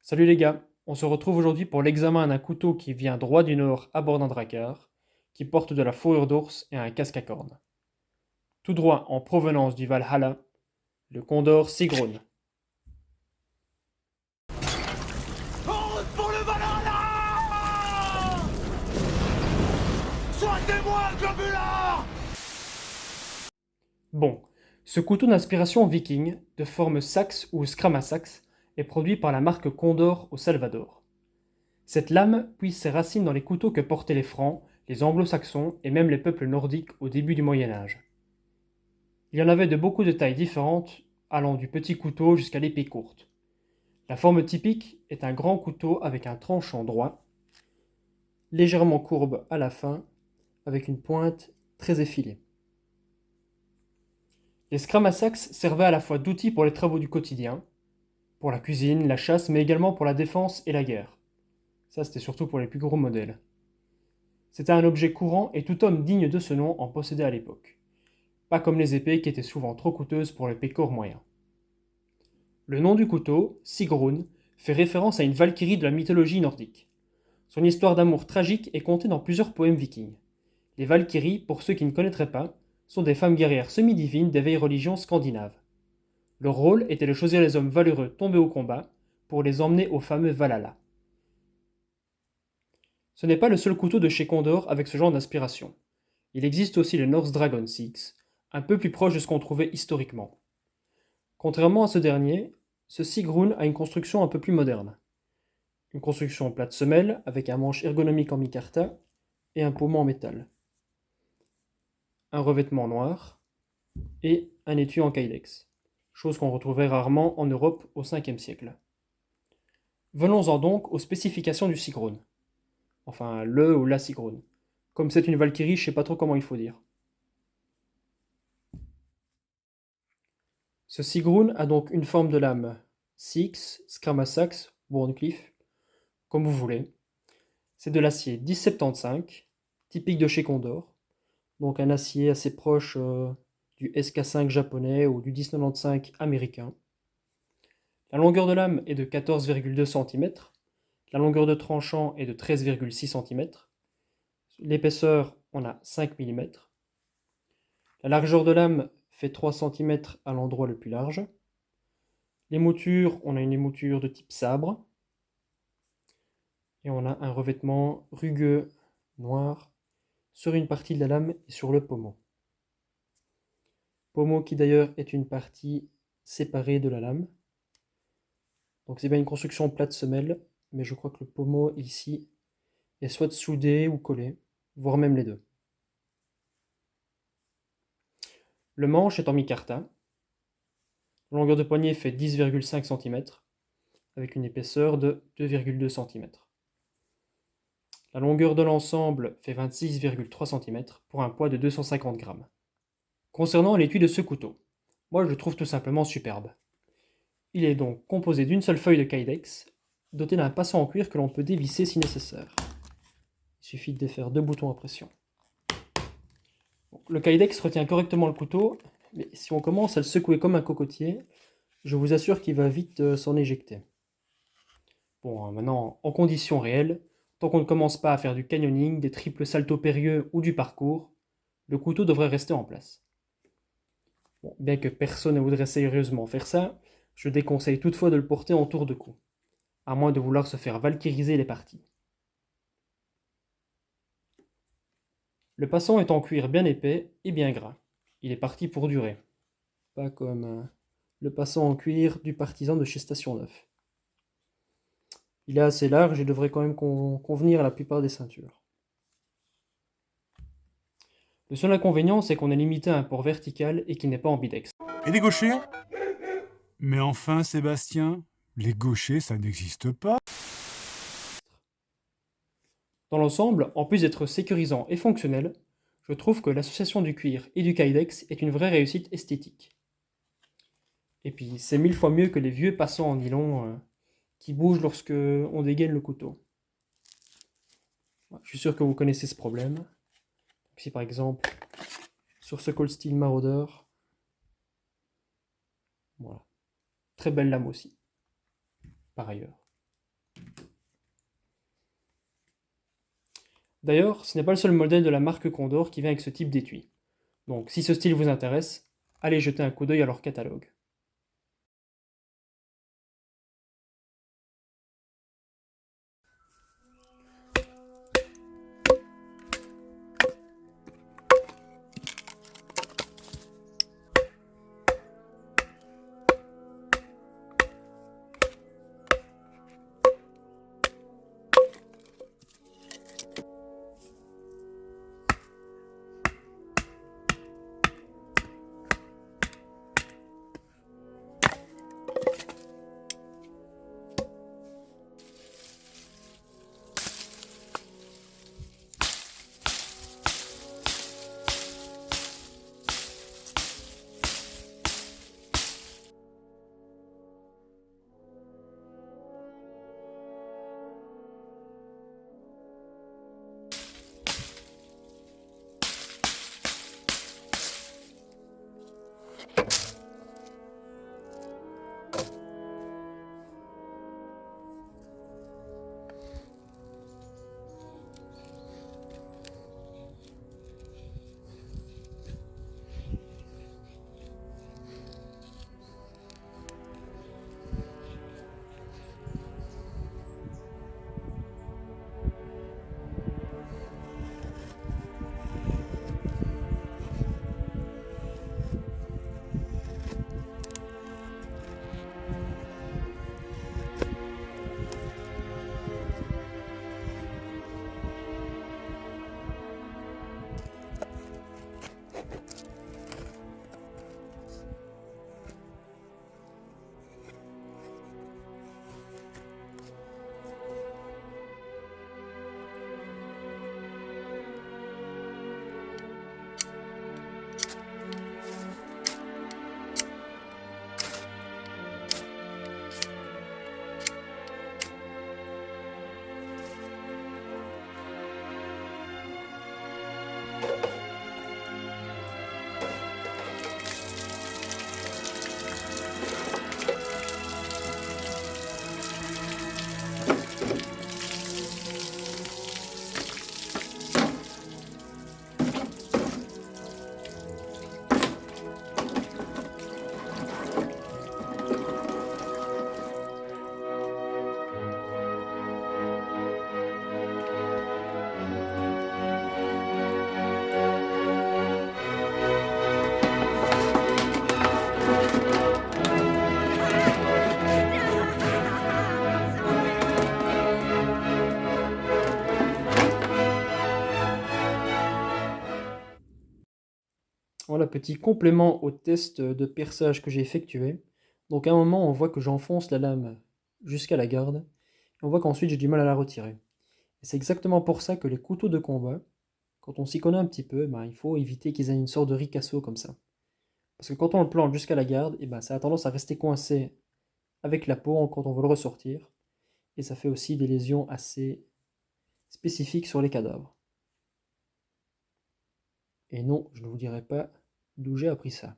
Salut les gars, on se retrouve aujourd'hui pour l'examen d'un couteau qui vient droit du nord à bord d'un drakkar, qui porte de la fourrure d'ours et un casque à cornes. Tout droit en provenance du Valhalla, le Condor Sigrun. En route pour le Valhalla! Sois témoin, globulard! Bon, ce couteau d'inspiration viking, de forme saxe ou scramasax, est produit par la marque Condor au Salvador. Cette lame puise ses racines dans les couteaux que portaient les Francs, les Anglo-Saxons et même les peuples nordiques au début du Moyen Âge. Il y en avait de beaucoup de tailles différentes, allant du petit couteau jusqu'à l'épée courte. La forme typique est un grand couteau avec un tranchant droit, légèrement courbe à la fin, avec une pointe très effilée. Les scramasax servaient à la fois d'outils pour les travaux du quotidien, pour la cuisine, la chasse, mais également pour la défense et la guerre. Ça, c'était surtout pour les plus gros modèles. C'était un objet courant et tout homme digne de ce nom en possédait à l'époque. Pas comme les épées qui étaient souvent trop coûteuses pour les pécores moyens. Le nom du couteau, Sigrun, fait référence à une valkyrie de la mythologie nordique. Son histoire d'amour tragique est contée dans plusieurs poèmes vikings. Les valkyries, pour ceux qui ne connaîtraient pas, sont des femmes guerrières semi-divines des vieilles religions scandinaves. Leur rôle était de choisir les hommes valeureux tombés au combat pour les emmener au fameux Valhalla. Ce n'est pas le seul couteau de chez Condor avec ce genre d'inspiration. Il existe aussi le Norse Dragon 6, un peu plus proche de ce qu'on trouvait historiquement. Contrairement à ce dernier, ce Sigrun a une construction un peu plus moderne. Une construction plate semelle avec un manche ergonomique en micarta et un pommeau en métal. Un revêtement noir et un étui en kydex, chose qu'on retrouvait rarement en Europe au 5e siècle. Venons-en donc aux spécifications du Sigrun. Enfin, le ou la Sigrun. Comme c'est une valkyrie, je sais pas trop comment il faut dire. Ce Sigrun a donc une forme de lame Six, Scramasax ou Horncliffe, comme vous voulez. C'est de l'acier 1075, typique de chez Condor, donc un acier assez proche du SK5 japonais ou du 1095 américain. La longueur de lame est de 14,2 cm, la longueur de tranchant est de 13,6 cm, l'épaisseur on a 5 mm, la largeur de lame fait 3 cm à l'endroit le plus large. Les moutures, on a une émouture de type sabre, et on a un revêtement rugueux noir sur une partie de la lame et sur le pommeau. Pommeau qui d'ailleurs est une partie séparée de la lame. Donc c'est bien une construction plate semelle, mais je crois que le pommeau ici est soit soudé ou collé, voire même les deux. Le manche est en micarta. La longueur de poignet fait 10,5 cm, avec une épaisseur de 2,2 cm. La longueur de l'ensemble fait 26,3 cm pour un poids de 250 g. Concernant l'étui de ce couteau, moi je le trouve tout simplement superbe. Il est donc composé d'une seule feuille de kydex, doté d'un passant en cuir que l'on peut dévisser si nécessaire. Il suffit de défaire deux boutons à pression. Bon, le kydex retient correctement le couteau, mais si on commence à le secouer comme un cocotier, je vous assure qu'il va vite s'en éjecter. Bon, maintenant, en conditions réelles, tant qu'on ne commence pas à faire du canyoning, des triples saltos périlleux ou du parcours, le couteau devrait rester en place. Bon, bien que personne ne voudrait sérieusement faire ça, je déconseille toutefois de le porter en tour de cou, à moins de vouloir se faire valkyriser les parties. Le passant est en cuir bien épais et bien gras. Il est parti pour durer. Pas comme le passant en cuir du partisan de chez Station 9. Il est assez large et devrait quand même convenir à la plupart des ceintures. Le seul inconvénient, c'est qu'on est limité à un port vertical et qu'il n'est pas ambidex. Et les gauchers? Mais enfin, Sébastien, les gauchers, ça n'existe pas. Dans l'ensemble, en plus d'être sécurisant et fonctionnel, je trouve que l'association du cuir et du kydex est une vraie réussite esthétique. Et puis, c'est 1000 fois mieux que les vieux passants en nylon qui bougent lorsque on dégaine le couteau. Je suis sûr que vous connaissez ce problème. Ici, par exemple, sur ce Cold Steel Marauder, voilà. Très belle lame aussi, par ailleurs. D'ailleurs, ce n'est pas le seul modèle de la marque Condor qui vient avec ce type d'étui. Donc si ce style vous intéresse, allez jeter un coup d'œil à leur catalogue. Voilà, petit complément au test de perçage que j'ai effectué. Donc à un moment, on voit que j'enfonce la lame jusqu'à la garde, et on voit qu'ensuite j'ai du mal à la retirer. Et c'est exactement pour ça que les couteaux de combat, quand on s'y connaît un petit peu, ben, il faut éviter qu'ils aient une sorte de ricasso comme ça. Parce que quand on le plante jusqu'à la garde, et ben, ça a tendance à rester coincé avec la peau quand on veut le ressortir, et ça fait aussi des lésions assez spécifiques sur les cadavres. Et non, je ne vous dirai pas d'où j'ai appris ça.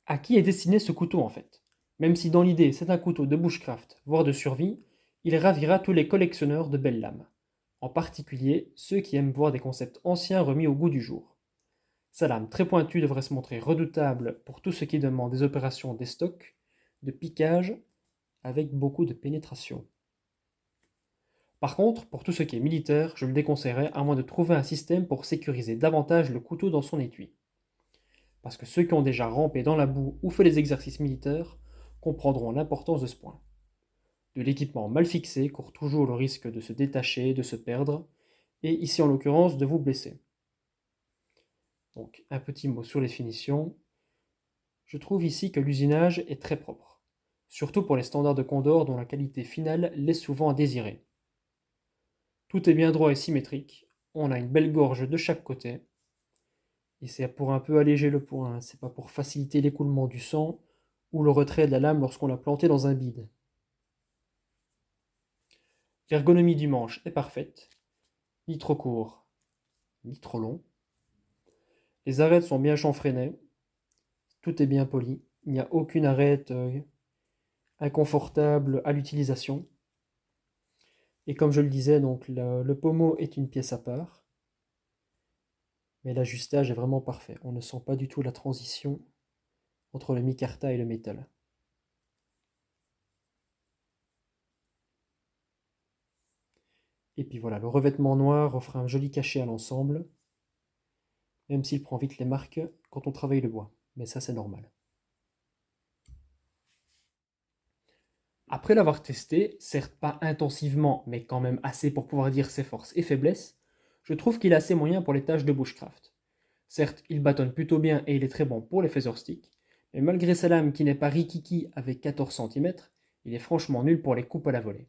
À qui est destiné ce couteau en fait? Même si dans l'idée c'est un couteau de bushcraft, voire de survie, il ravira tous les collectionneurs de belles lames. En particulier ceux qui aiment voir des concepts anciens remis au goût du jour. Sa lame très pointue devrait se montrer redoutable pour tout ce qui demande des opérations d'estoc, de piquage, avec beaucoup de pénétration. Par contre, pour tout ce qui est militaire, je le déconseillerais à moins de trouver un système pour sécuriser davantage le couteau dans son étui. Parce que ceux qui ont déjà rampé dans la boue ou fait les exercices militaires comprendront l'importance de ce point. De l'équipement mal fixé court toujours le risque de se détacher, de se perdre, et ici en l'occurrence de vous blesser. Donc un petit mot sur les finitions. Je trouve ici que l'usinage est très propre, surtout pour les standards de Condor dont la qualité finale laisse souvent à désirer. Tout est bien droit et symétrique, on a une belle gorge de chaque côté, et c'est pour un peu alléger le point, hein. C'est pas pour faciliter l'écoulement du sang ou le retrait de la lame lorsqu'on l'a planté dans un bide. L'ergonomie du manche est parfaite, ni trop court, ni trop long. Les arêtes sont bien chanfreinées, tout est bien poli, il n'y a aucune arête inconfortable à l'utilisation. Et comme je le disais, donc le pommeau est une pièce à part, mais l'ajustage est vraiment parfait. On ne sent pas du tout la transition entre le micarta et le métal. Et puis voilà, le revêtement noir offre un joli cachet à l'ensemble, même s'il prend vite les marques quand on travaille le bois. Mais ça, c'est normal. Après l'avoir testé, certes pas intensivement, mais quand même assez pour pouvoir dire ses forces et faiblesses, je trouve qu'il a assez moyen pour les tâches de bushcraft. Certes, il bâtonne plutôt bien et il est très bon pour les feather-sticks, mais malgré sa lame qui n'est pas rikiki avec 14 cm, il est franchement nul pour les coupes à la volée.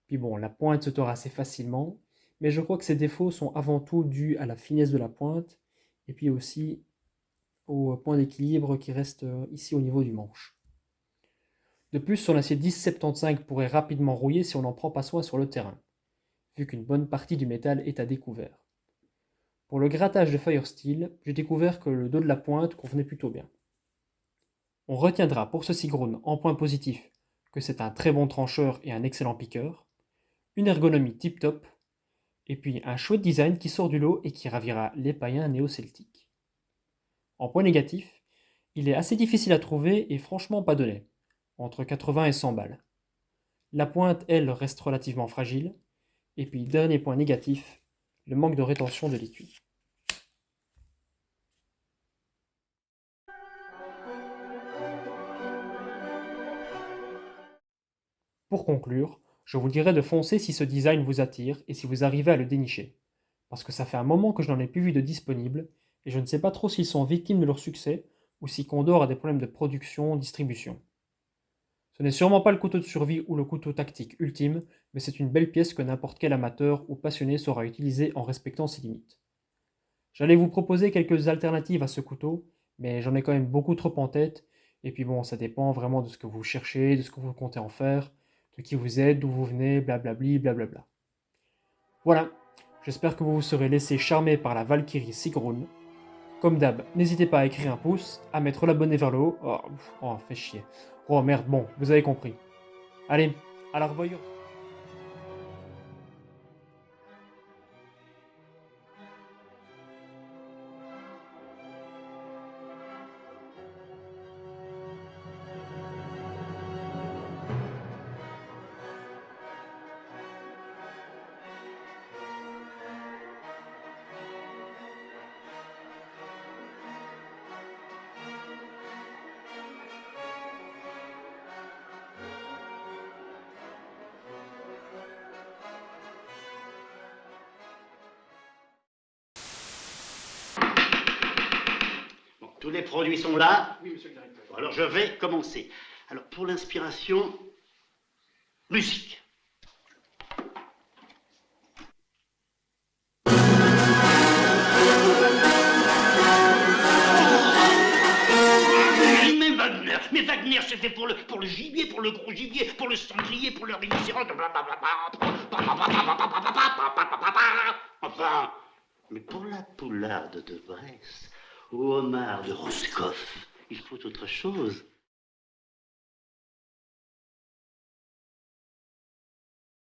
Puis bon, la pointe se tord assez facilement, mais je crois que ses défauts sont avant tout dus à la finesse de la pointe, et puis aussi au point d'équilibre qui reste ici au niveau du manche. De plus, son acier 1075 pourrait rapidement rouiller si on n'en prend pas soin sur le terrain, vu qu'une bonne partie du métal est à découvert. Pour le grattage de Firesteel, j'ai découvert que le dos de la pointe convenait plutôt bien. On retiendra pour ce Sigrun en point positif que c'est un très bon trancheur et un excellent piqueur, une ergonomie tip-top, et puis un chouette design qui sort du lot et qui ravira les païens néo-celtiques. En point négatif, il est assez difficile à trouver et franchement pas donné, entre 80 et 100 balles. La pointe, elle, reste relativement fragile, et puis dernier point négatif, le manque de rétention de l'étui. Pour conclure, je vous dirais de foncer si ce design vous attire et si vous arrivez à le dénicher. Parce que ça fait un moment que je n'en ai plus vu de disponible, et je ne sais pas trop s'ils sont victimes de leur succès, ou si Condor a des problèmes de production, distribution. Ce n'est sûrement pas le couteau de survie ou le couteau tactique ultime, mais c'est une belle pièce que n'importe quel amateur ou passionné saura utiliser en respectant ses limites. J'allais vous proposer quelques alternatives à ce couteau, mais j'en ai quand même beaucoup trop en tête, et puis bon, ça dépend vraiment de ce que vous cherchez, de ce que vous comptez en faire, de qui vous êtes, d'où vous venez, blablabli, blablabla. Voilà, j'espère que vous vous serez laissé charmer par la Valkyrie Sigrun. Comme d'hab, n'hésitez pas à écrire un pouce, à mettre l'abonné vers le haut. Oh, fait chier. Oh merde, bon, vous avez compris. Allez, à la revoyure. Bon, tous les produits sont là. Oui, monsieur le directeur. Bon, alors je vais commencer. Alors pour l'inspiration, musique. Mais Wagner, c'était pour le gibier, pour le gros gibier, pour le sanglier, pour le rhinocéros. Enfin, mais pour la poularde de Bresse, ou homard de Roscoff, il faut autre chose.